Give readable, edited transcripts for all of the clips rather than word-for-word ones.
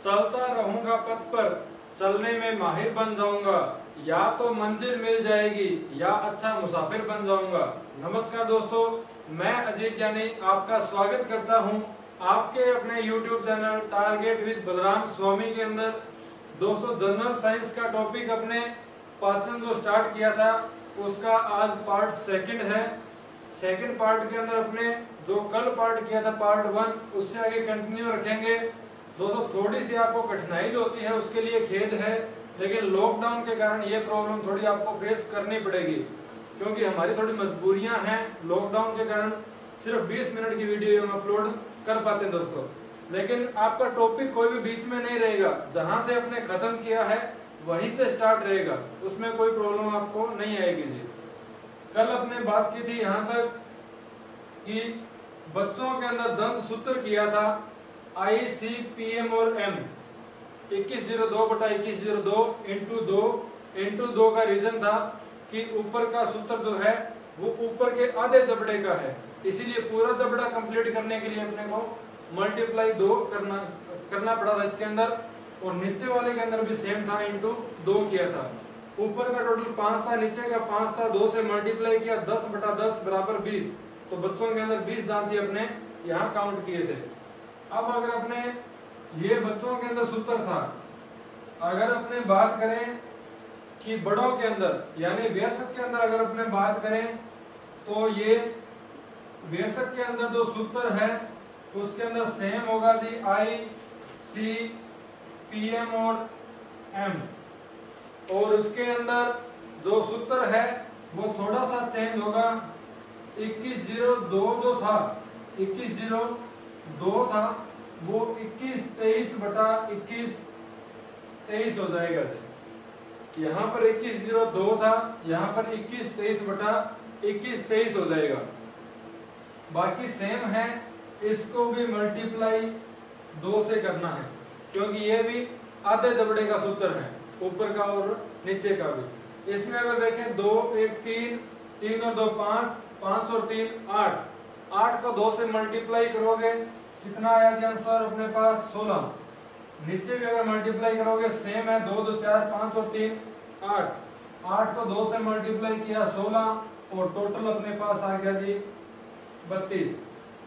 चलता रहूंगा पथ पर, चलने में माहिर बन जाऊंगा, या तो मंजिल मिल जाएगी या अच्छा मुसाफिर बन जाऊंगा। नमस्कार दोस्तों, मैं अजीत यानी आपका स्वागत करता हूं आपके अपने YouTube channel target with Balram Swami के अंदर। दोस्तों, जनरल साइंस का टॉपिक अपने पाचन जो स्टार्ट किया था उसका आज पार्ट सेकंड है। सेकंड पार्ट के अंदर अपने जो कल पार्ट किया था पार्ट 1, उससे आगे कंटिन्यू रखेंगे। दोस्तों, थोड़ी सी आपको कठिनाई जो होती है उसके लिए खेद है, लेकिन लॉकडाउन के कारण ये प्रॉब्लम थोड़ी आपको फेस करनी पड़ेगी, क्योंकि हमारी थोड़ी मजबूरियां हैं। लॉकडाउन के कारण सिर्फ 20 मिनट की वीडियो हम अपलोड कर पाते हैं दोस्तों, लेकिन आपका टॉपिक कोई भी बीच में नहीं रहेगा। जहां से आपने खत्म किया है वहीं से स्टार्ट रहेगा, उसमें कोई प्रॉब्लम आपको नहीं आएगी जी। कल अपने बात की थी यहाँ तक कि बच्चों के अंदर दंत सूत्र किया था ICPM और M 2102/2102 × 2 का रीजन था कि ऊपर का सूत्र जो है वो ऊपर के आधे जबड़े का है, इसीलिए पूरा जबड़ा कंप्लीट करने के लिए अपने को मल्टीप्लाई 2 करना पड़ा था इसके अंदर, और नीचे वाले के अंदर भी सेम था, × 2 किया था। ऊपर का टोटल 5 था, नीचे का 5 था, 2 से मल्टीप्लाई किया, 10/10 = 20। तो बच्चों के अंदर 20 दांत ही अपने यहाँ काउंट किए थे। अब अगर अपने ये बच्चों के अंदर सूत्र था, अगर अपने बात करें कि बड़ों के अंदर यानी वयस्क के अंदर अगर अपने बात करें तो ये वयस्क के अंदर जो सूत्र है उसके अंदर सेम होगा जी ICPM और M, और उसके अंदर जो सूत्र है वो थोड़ा सा चेंज होगा। 2102 जो था 2102 था वो 2123/2123 हो जाएगा। यहाँ पर 2102 था, यहाँ पर 2123/2123 हो जाएगा। बाकी सेम है, इसको भी मल्टीप्लाई 2 से करना है, क्योंकि ये भी आधे जबड़े का सूत्र है, ऊपर का और नीचे का भी। इसमें अगर देखें 2 1 3, 3 और 2 5, 5 और 3 8, 8 को 2 से मल्टीप्लाई करोगे कितना आया जी आंसर अपने पास 16। नीचे भी अगर मल्टीप्लाई करोगे सेम है, 2 2 4 5 और 3 8, 8 को 2 से मल्टीप्लाई किया 16, और टोटल अपने पास आ गया जी 32।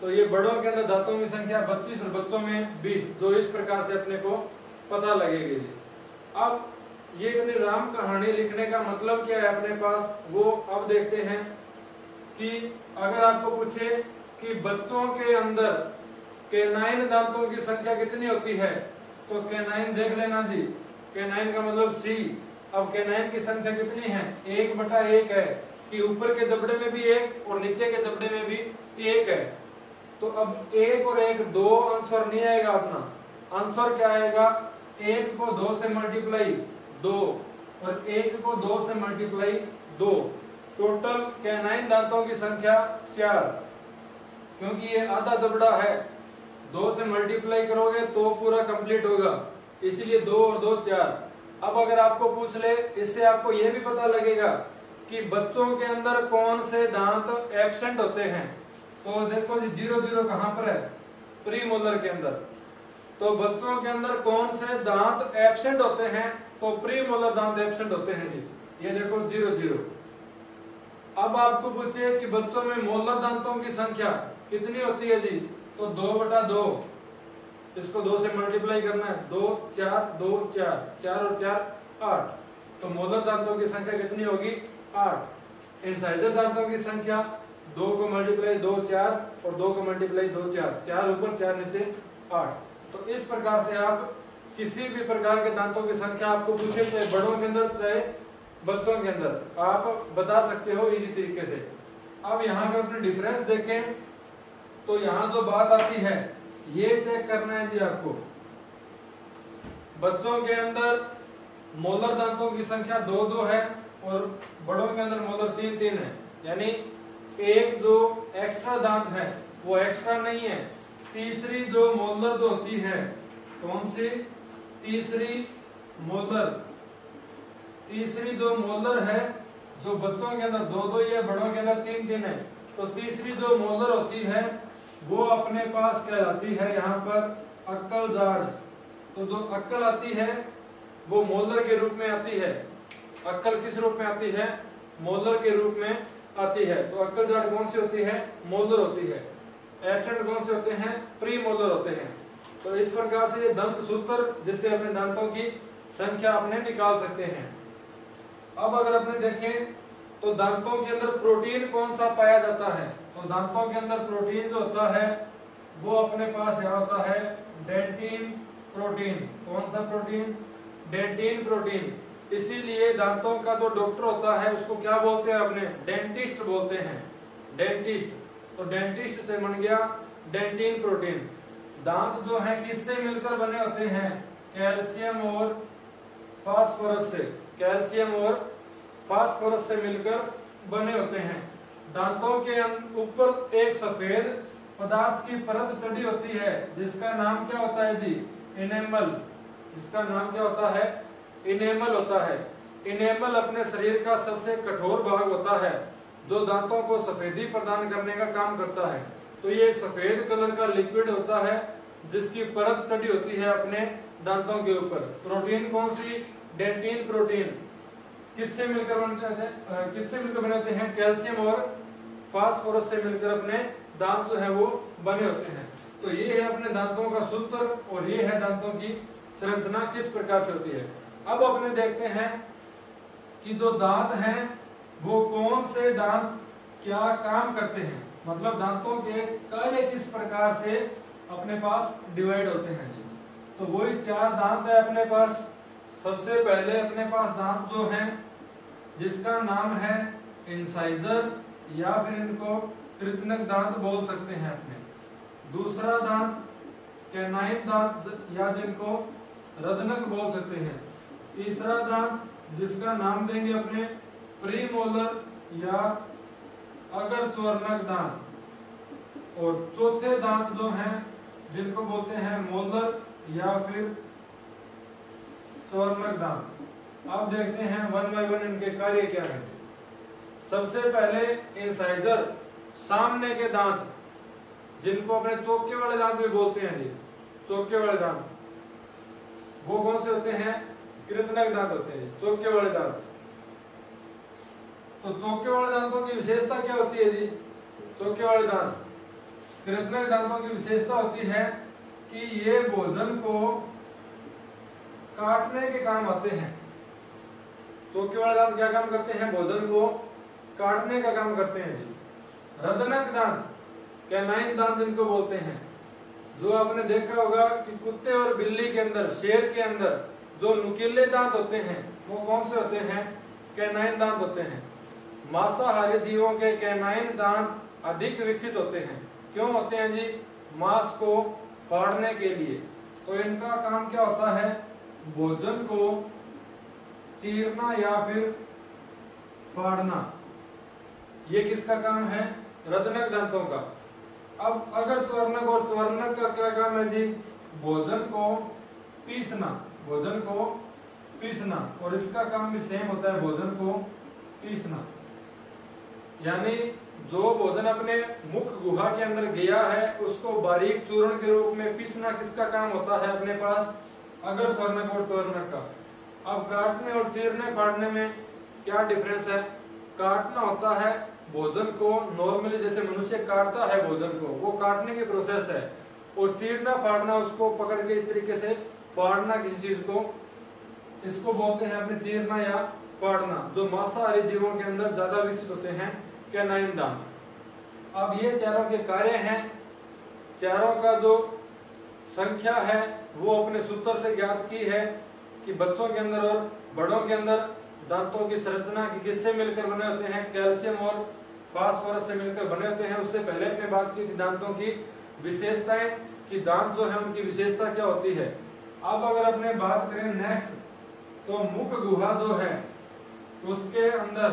तो ये बड़ों के अंदर दांतों की संख्या 32 और बच्चों में 20, जो इस प्रकार से अपने को पता लगेगी जी। अब ये इतनी राम कहानी लिखने का मतलब क्या है अपने पास, वो अब देखते हैं कि अगर आपको पूछे कि बच्चों के अंदर कैनाइन दांतों की संख्या कितनी होती है, तो कैनाइन देख लेना जी, कैनाइन का मतलब C। अब कैनाइन की संख्या कितनी है, 1/1 है, कि ऊपर के जबड़े में भी 1 और नीचे के जबड़े में भी 1 है। तो अब 1 और 1 2 आंसर नहीं आएगा, अपना आंसर क्या आएगा, 1 को 2 से मल्टीप्लाई 2 और 1 को 2 से मल्टीप्लाई 2। टोटल कैनाइन दांतों की संख्या 4, क्योंकि ये आधा जबड़ा है, 2 से मल्टीप्लाई करोगे तो पूरा कंप्लीट होगा, इसीलिए 2 और 2 4। अब अगर आपको पूछ ले, इससे आपको यह भी पता लगेगा कि बच्चों के अंदर कौन से दांत एब्सेंट होते हैं। तो देखो जी 0 0 कहां पर है, प्री मोलर के अंदर। तो बच्चों के अंदर कौन से दांत एब्सेंट होते हैं, तो प्री मोलर दांत एब्सेंट होते हैं जी, ये देखो 0 0। अब आपको पूछे कि बच्चों में मोलर दांतों की संख्या कितनी होती है जी, तो 2/2, इसको 2 से मल्टीप्लाई करना है, 2 4 2 4, 4 और 4 8। तो मोलर दांतों की संख्या कितनी होगी 8। इंसाइजर दांतों की संख्या 2 को मल्टीप्लाई 2 4 और 2 को मल्टीप्लाई 2 4, 4 ऊपर 4 नीचे 8। तो इस प्रकार से आप किसी भी प्रकार के दांतों की संख्या आपको पूछे, चाहे बड़ों के अंदर चाहे बच्चों के अंदर, आप बता सकते हो इजी तरीके से। अब यहाँ का अपने डिफरेंस देखें तो यहाँ जो बात आती है ये चेक करना है जी आपको। बच्चों के अंदर मोलर दांतों की संख्या 2 2 है और बड़ों के अंदर मोलर 3 3 है, यानी एक जो एक्स्ट्रा दांत है वो एक्स्ट्रा नहीं है। तीसरी जो मोलर जो होती है, कौन सी तीसरी जो मोलर है, जो बच्चों के अंदर 2 2 है, बड़ों के अंदर 3 3 है, तो तीसरी जो मोलर होती है वो अपने पास क्या आती है यहाँ पर अक्कल जाड़। तो जो अक्कल आती है वो मोलर के रूप में आती है। अक्कल किस रूप में आती है? मोलर के रूप में आती है। तो अक्कल जाट कौन सी होती है? मोलर होती है। एब्सेंट कौन से होते हैं? प्री मोलर होते हैं। तो इस प्रकार से ये दंत सूत्र जिससे अपने दांतों की संख्या अपने निकाल सकते हैं। अब अगर अपने देखें तो दांतों के अंदर प्रोटीन कौन सा पाया जाता है? तो दांतों के अंदर प्रोटीन जो होता है वो अपने पास यहाँ होता है डेंटिन प्रोटीन। कौन सा प्रोटीन? Dentin protein. इसीलिए दांतों का जो डॉक्टर होता है उसको क्या बोलते हैं अपने? डेंटिस्ट बोलते हैं। डेंटिस्ट। तो डेंटिस्ट से बन गया डेंटिन प्रोटीन। दांत जो है किससे मिलकर बने होते हैं? कैल्शियम और फास्फोरस से। कैल्शियम और फास्फोरस से मिलकर बने होते हैं। दांतों के ऊपर एक सफेद पदार्थ की परत चढ़ी होती है जिसका नाम क्या होता है जी? इनेमल। जिसका नाम क्या होता है? इनेमल होता है। इनेमल अपने शरीर का सबसे कठोर भाग होता है जो दांतों को सफेदी प्रदान करने का काम करता है। तो ये एक सफेद कलर का लिक्विड होता है जिसकी परत चढ़ी होती है अपने दांतों के ऊपर। प्रोटीन कौन सी? Dentin protein. किससे मिलकर बने होते हैं? कैल्शियम और फास्फोरस से मिलकर अपने दांत जो है वो बने होते हैं। तो ये है अपने दांतों का सूत्र और ये है दांतों की संरचना किस प्रकार से होती है। अब अपने देखते हैं कि जो दांत हैं वो कौन से दांत क्या काम करते हैं, मतलब दांतों के कार्य किस प्रकार से अपने पास डिवाइड होते हैं। तो वही 4 दांत है अपने पास। सबसे पहले अपने पास दांत जो हैं जिसका नाम है इंसाइजर या फिर इनको कृतनक दांत बोल सकते हैं अपने। दूसरा दांत कैनाइन दांत या जिनको रदनक बोल सकते हैं। तीसरा दांत जिसका नाम देंगे अपने प्रीमोलर या अगरचर्वनक दांत। और चौथे दांत जो हैं जिनको बोलते हैं मोलर या फिर चर्वनक दांत। अब देखते हैं वन बाय वन इनके कार्य क्या है। सबसे पहले इंसाइजर, सामने के दांत जिनको अपने चौके वाले दांत भी बोलते हैं जी। चौके वाले दांत वो कौन से होते हैं? कृतनक दांत होते हैं। चौके वाले दांत। तो चौके वाले दांतों की विशेषता क्या होती है जी? चौके वाले दांत कृतनक दांतों की विशेषता होती है कि ये भोजन को काटने के काम आते हैं। चौके वाले दांत क्या काम करते हैं? भोजन को काटने का काम करते हैं जी। रदनक दांत, कैनाइन दांत जिनको बोलते हैं, जो आपने देखा होगा कि कुत्ते और बिल्ली के अंदर, शेर के अंदर जो नुकीले दांत होते हैं वो कौन से होते हैं? कैनाइन दांत होते हैं। मांसाहारी जीवों के कैनाइन दांत अधिक विकसित होते हैं। क्यों होते हैं जी? मांस को फाड़ने के लिए। तो इनका काम क्या होता है? भोजन को चीरना या फिर फाड़ना। ये किसका काम है? रदनक दांतों का। अब अगर चर्वनक और चर्वनक का क्या काम है जी? भोजन को पीसना। भोजन को पीसना। और इसका काम भी सेम होता है, भोजन को पीसना। यानी जो भोजन अपने मुख गुहा के अंदर गया है उसको बारीक चूर्ण के रूप में पीसना किसका काम होता है अपने पास? अगर चर्वनक और चर्वनक का। अब काटने और चीरने फाड़ने में क्या डिफरेंस है? काटना होता है भोजन को, नॉर्मली जैसे मनुष्य काटता है भोजन को, वो काटने की प्रोसेस है। और चीरना फाड़ना उसको पकड़ के इस तरीके से फाड़ना किसी चीज को, इसको बोलते हैं अपने चीरना या फाड़ना। जो मांसाहारी जीवों के अंदर ज्यादा विकसित होते हैं कैनाइन दांत। अब ये चारों के कार्य हैं। चारों का जो संख्या है वो अपने सूत्र से ज्ञात की है कि बच्चों के अंदर और बड़ों के अंदर दांतों की संरचना की किससे मिलकर बने होते हैं? कैल्शियम और फास्फोरस से मिलकर बने होते हैं। उससे पहले हमने बात की थी दांतों की विशेषताएं कि दांत जो है उनकी विशेषता क्या होती है। अब अगर अपने बात करें नेक्स्ट, तो मुख गुहा जो है उसके अंदर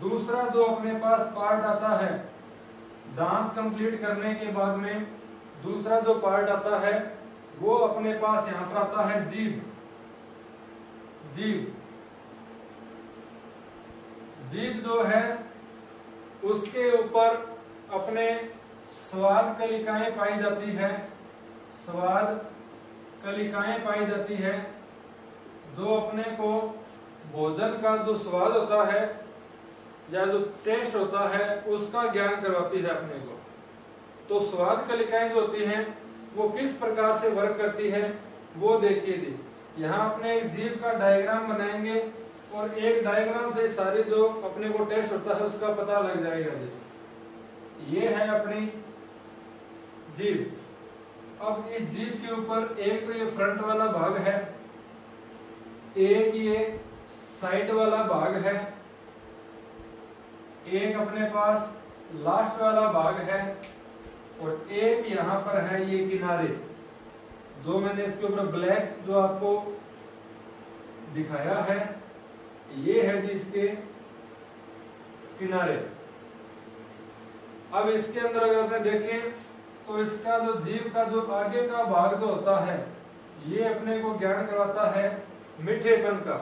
दूसरा जो अपने पास पार्ट आता है, दांत कंप्लीट करने के बाद में दूसरा जो पार्ट आता है वो अपने पास यहाँ पर आता है जीभ। जीभ जीभ जो है उसके ऊपर अपने स्वाद कलिकाएं पाई जाती है। स्वाद कलिकाएं पाई जाती है जो अपने को भोजन का जो स्वाद होता है या जो टेस्ट होता है उसका ज्ञान करवाती है अपने को। तो स्वाद कलिकाएं जो होती हैं वो किस प्रकार से वर्क करती है वो देखिए जी। यहाँ अपने एक जीभ का डायग्राम बनाएंगे और एक डायग्राम से सारे जो अपने को टेस्ट होता है उसका पता लग जाएगा जी। ये है अपनी जीभ। अब इस जीभ के ऊपर एक तो ये फ्रंट वाला भाग है, एक ये साइड वाला भाग है, एक अपने पास लास्ट वाला भाग है और एक यहाँ पर है ये किनारे जो मैंने इसके ऊपर ब्लैक जो आपको दिखाया है, ये है जी इसके किनारे। अब इसके अंदर अगर अपने देखें तो इसका जो जीभ का जो आगे का भाग जो होता है ये अपने को ज्ञान करवाता है मीठेपन का,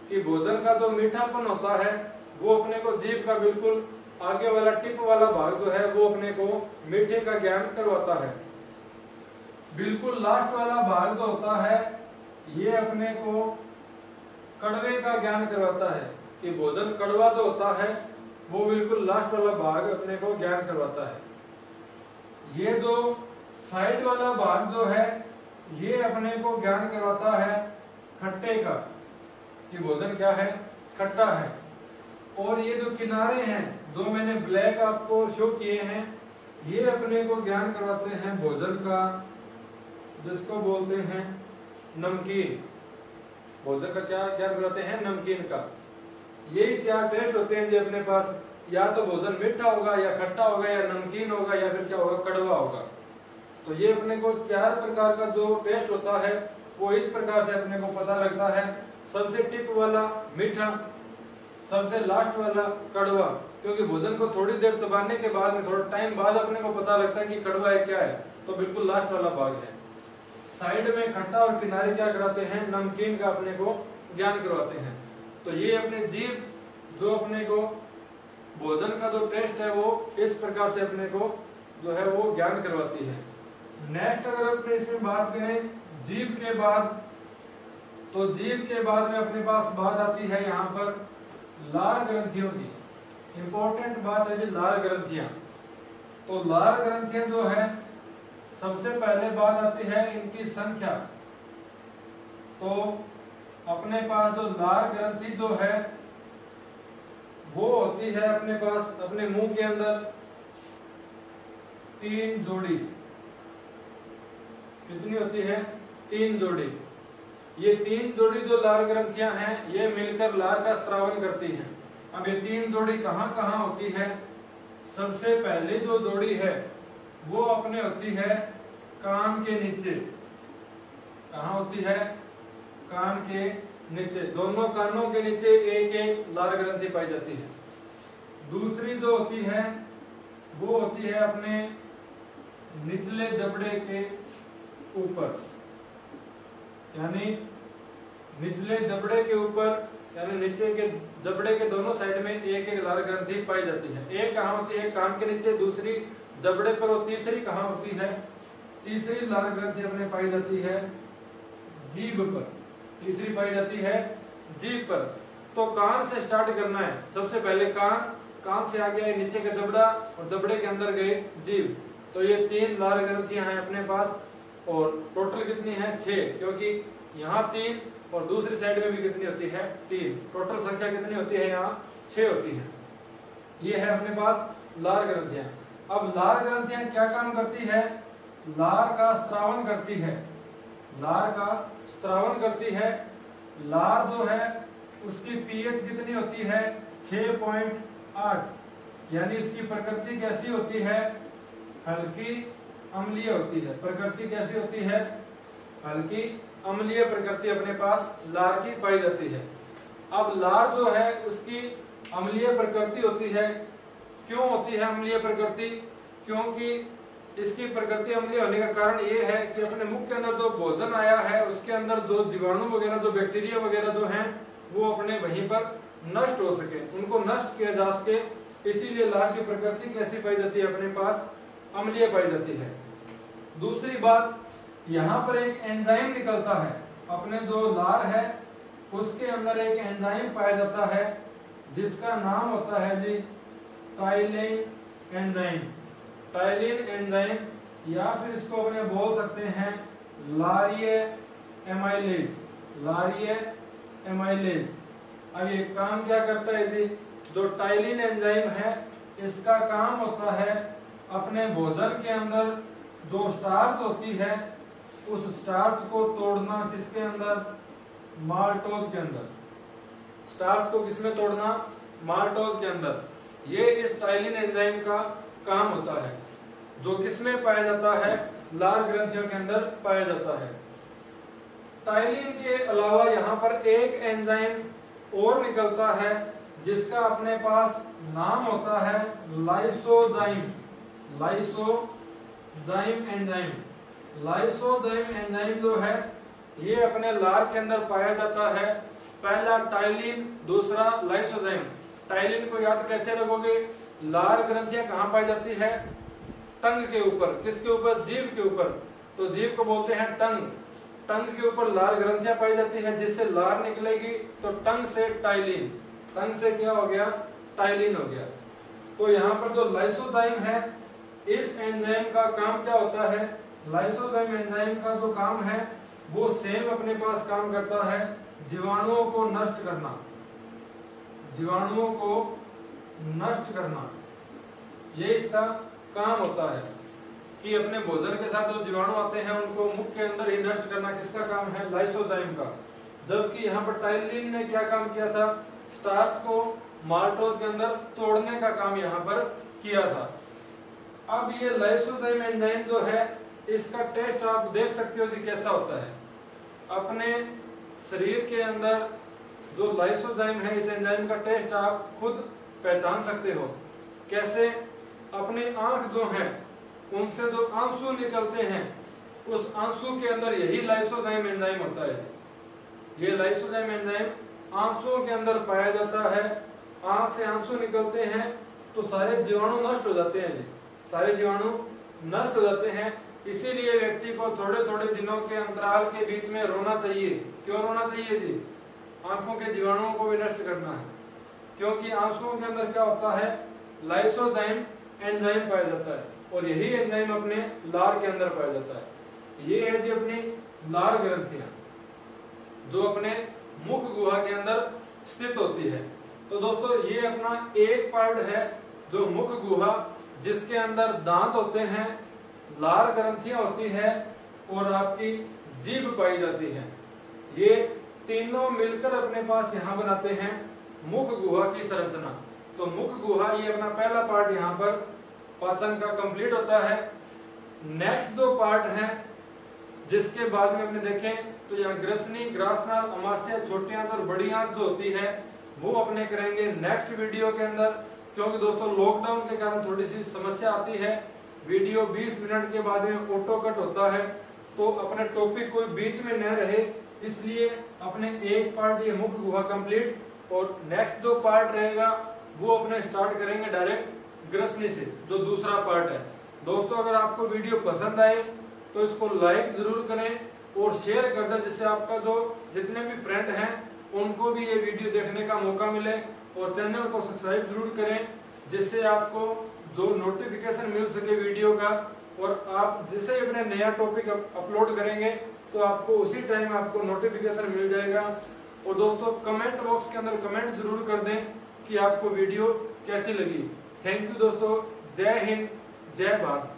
कि भोजन का जो मीठापन होता है वो अपने को जीभ का बिल्कुल आगे वाला टिप वाला भाग जो है वो अपने को मीठे का ज्ञान करवाता है। बिल्कुल लास्ट वाला भाग जो होता है ये अपने को कड़वे का ज्ञान करवाता है, कि भोजन कड़वा जो होता है वो बिल्कुल लास्ट वाला भाग अपने को ज्ञान करवाता है। ये जो साइड वाला भाग जो है ये अपने को ज्ञान करवाता है खट्टे का, कि भोजन क्या है, खट्टा है। और ये जो किनारे हैं जो मैंने ब्लैक आपको शो किए हैं ये अपने को ज्ञान करवाते हैं भोजन का, जिसको बोलते हैं नमकीन। भोजन का क्या ज्ञान करवाते हैं, नमकीन का। यही चार टेस्ट होते हैं जो अपने पास, या तो भोजन मीठा होगा या खट्टा होगा या नमकीन होगा या फिर क्या होगा, कड़वा होगा। तो ये अपने को चार प्रकार का जो टेस्ट होता है वो इस प्रकार से अपने को पता लगता है। सबसे टिप वाला मीठा, सबसे लास्ट वाला कड़वा, क्योंकि भोजन को थोड़ी देर चबाने के बाद में थोड़ा टाइम बाद अपने को पता लगता है कि कड़वा है क्या है, तो बिल्कुल लास्ट वाला भाग है। साइड में खट्टा और किनारे क्या कराते हैं, नमकीन का अपने को ज्ञान करवाते हैं। तो ये अपने जीभ जो अपने को भोजन का जो टेस्ट है वो इस प्रकार से अपने को जो है वो ज्ञान करवाती है। नेक्स्ट अगर अपने इसमें बात करें जीभ के बाद, तो जीभ के बाद में अपने पास बात आती है यहाँ पर लार ग्रंथियों की। इंपॉर्टेंट बात है जी लार ग्रंथियां। तो लार ग्रंथियां जो है सबसे पहले बात आती है इनकी संख्या। तो अपने पास जो लार ग्रंथि जो है वो होती है अपने पास अपने मुंह के अंदर 3 जोड़ी। कितनी होती है, 3 जोड़ी। ये 3 जोड़ी जो लार ग्रंथियां हैं ये मिलकर लार का स्त्रावन करती हैं। अब ये 3 जोड़ी कहां कहां होती है, सबसे पहले जो जोड़ी है वो अपने होती है कान के नीचे। कहां होती है, कान के नीचे। दोनों कानों के नीचे एक एक लार ग्रंथि पाई जाती है। दूसरी जो होती है वो होती है अपने निचले जबड़े के ऊपर, यानी निचले जबड़े के ऊपर, यानी नीचे के जबड़े के दोनों साइड में एक एक लार ग्रंथि पाई जाती है। एक कहाँ होती है, कान के नीचे, दूसरी जबड़े पर, और तीसरी कहाँ होती है, तीसरी लार ग्रंथि अपने पाई जाती है जीभ पर। तीसरी पाई जाती है जीभ पर। तो कान से स्टार्ट करना है। सबसे पहले कान, कान से आगे आए नीचे का जबड़ा और जबड़े के अंदर गए जीभ। तो ये 3 लार ग्रंथियां हैं अपने पास। और टोटल कितनी है, 6, क्योंकि यहाँ 3 और दूसरी साइड में भी कितनी होती है, 3। टोटल संख्या कितनी होती है, यहाँ 6 होती है। ये है अपने पास लार ग्रंथियां। अब लार ग्रंथियां क्या काम करती है, लार का स्त्रावन करती है। लार का स्त्रावन करती है। लार जो है उसकी पीएच कितनी होती है, 6.8, यानी इसकी प्रकृति कैसी होती है, हल्की अम्लीय होती है। प्रकृति कैसी होती है, हल्की अम्लीय प्रकृति अपने पास लार की पाई जाती है। अब लार जो है उसकी अम्लीय प्रकृति होती है। क्यों होती है अम्लीय प्रकृति, क्योंकि इसकी प्रकृति अम्लीय होने का कारण ये है कि अपने मुख के अंदर जो भोजन आया है उसके अंदर जो जीवाणु वगैरह, जो बैक्टीरिया वगैरह जो हैं वो अपने वहीं पर नष्ट हो सके, उनको नष्ट किया जा सके। इसीलिए लार की प्रकृति कैसी पाई जाती है, अपने पास अम्लीय पाई जाती है। दूसरी बात, यहाँ पर एक एंजाइम निकलता है, अपने जो लार है उसके अंदर एक एंजाइम पाया जाता है जिसका नाम होता है जी टाइलिन एंजाइम। टाइलिन एंजाइम, या फिर इसको अपने बोल सकते हैं लारिये एमाइलेज। लारिये एमाइलेज। अब ये काम क्या करता है जी, जो टाइलिन एंजाइम है इसका काम होता है अपने भोजन के अंदर जो स्टार्च होती है उस स्टार्च को तोड़ना, किसके अंदर, माल्टोज के अंदर। स्टार्च को किसमें तोड़ना, माल्टोज के अंदर। ये इस टाइलिन एंजाइम का काम होता है, जो किसमें पाया जाता है, लार ग्रंथियों के अंदर पाया जाता है। टाइलिन के अलावा यहाँ पर एक एंजाइम और निकलता है जिसका अपने पास नाम होता है lysozyme. Lysozyme enzyme. Lysozyme enzyme जो है ये अपने लार के अंदर पाया जाता है। पहला टाइलिन, दूसरा लाइसोजाइम। टाइलिन को याद कैसे रखोगे, लार ग्रंथियां कहाँ पाई जाती है, टंग के ऊपर। किसके ऊपर, जीभ के ऊपर। तो जीभ को बोलते हैं टंग। टंग के ऊपर लार ग्रंथियां पाई जाती है, जिससे लार निकलेगी तो टंग से टाइलिन। टंग से क्या हो गया, टाइलिन हो गया। तो यहाँ पर जो लाइसोजाइम है इस एंजाइम का काम क्या होता है, लाइसोजाइम एंजाइम का जो काम है वो सेम अपने पास काम करता है जीवाणुओं को नष्ट करना। जीवाणुओं को नष्ट करना, ये इसका काम होता है कि अपने भोजन के साथ जो जीवाणु आते हैं उनको मुख के अंदर ही नष्ट करना। किसका काम है, लाइसोजाइम का। जबकि यहाँ पर टाइलिन ने क्या काम किया था, स्टार्च को माल्टोज के अंदर तोड़ने का काम यहाँ पर किया था। अब ये लाइसोजाइम एंजाइम जो है इसका टेस्ट आप देख सकते हो जी कैसा होता है। अपने शरीर के अंदर जो लाइसोजाइम है इस एंजाइम का टेस्ट आप खुद पहचान सकते हो। कैसे, अपनी आंख जो है उनसे जो आंसू निकलते हैं उस आंसू के अंदर यही लाइसोजाइम एंजाइम होता है। ये लाइसोजाइम एंजाइम आंसुओं के अंदर पाया जाता है। आंख से आंसू निकलते हैं तो सारे जीवाणु नष्ट हो जाते हैं जी, सारे जीवाणु नष्ट हो जाते हैं। इसीलिए व्यक्ति को थोड़े थोड़े दिनों के अंतराल के बीच में रोना चाहिए। क्यों रोना चाहिए जी, आंखों के जीवाणुओं को भी नष्ट करना है। क्योंकि आंसुओं के अंदर क्या होता है, लाइसोजाइम एंजाइम पाया जाता है और यही एंजाइम अपने लार के अंदर पाया जाता है। ये है जी अपनी लार ग्रंथियां जो अपने मुख गुहा के अंदर स्थित होती है। तो दोस्तों ये अपना एक पार्ट है जो मुख गुहा, जिसके अंदर दांत होते हैं, लार ग्रंथियां होती है और आपकी जीभ पाई जाती है। ये तीनों मिलकर अपने पास यहाँ बनाते हैं मुख गुहा की संरचना। तो मुख गुहा ये अपना पहला पार्ट यहाँ पर पाचन का कंप्लीट होता है। नेक्स्ट जो पार्ट है जिसके बाद में अपने देखें तो यहाँ ग्रसनी, ग्रासनाल, अमाशय, छोटी आंत और बड़ी आंत जो होती है वो अपने करेंगे नेक्स्ट वीडियो के अंदर। क्योंकि दोस्तों लॉकडाउन के कारण थोड़ी सी समस्या आती है, वीडियो 20 मिनट के बाद में ऑटो कट होता है, तो अपने टॉपिक कोई बीच में न रहे इसलिए अपने एक पार्ट ये मुख गुहा कंप्लीट और नेक्स्ट जो पार्ट रहेगा वो अपने स्टार्ट करेंगे डायरेक्ट ग्रसनी से, जो दूसरा पार्ट है। दोस्तों अगर आपको वीडियो पसंद आए तो इसको लाइक जरूर करें और शेयर कर दें, जिससे आपका जो जितने भी फ्रेंड हैं उनको भी ये वीडियो देखने का मौका मिले। और चैनल को सब्सक्राइब जरूर करें जिससे आपको जो नोटिफिकेशन मिल सके वीडियो का, और आप जैसे अपने नया टॉपिक अपलोड करेंगे तो आपको उसी टाइम आपको नोटिफिकेशन मिल जाएगा। और दोस्तों कमेंट बॉक्स के अंदर कमेंट जरूर कर दें कि आपको वीडियो कैसी लगी। थैंक यू दोस्तों, जय हिंद, जय भारत।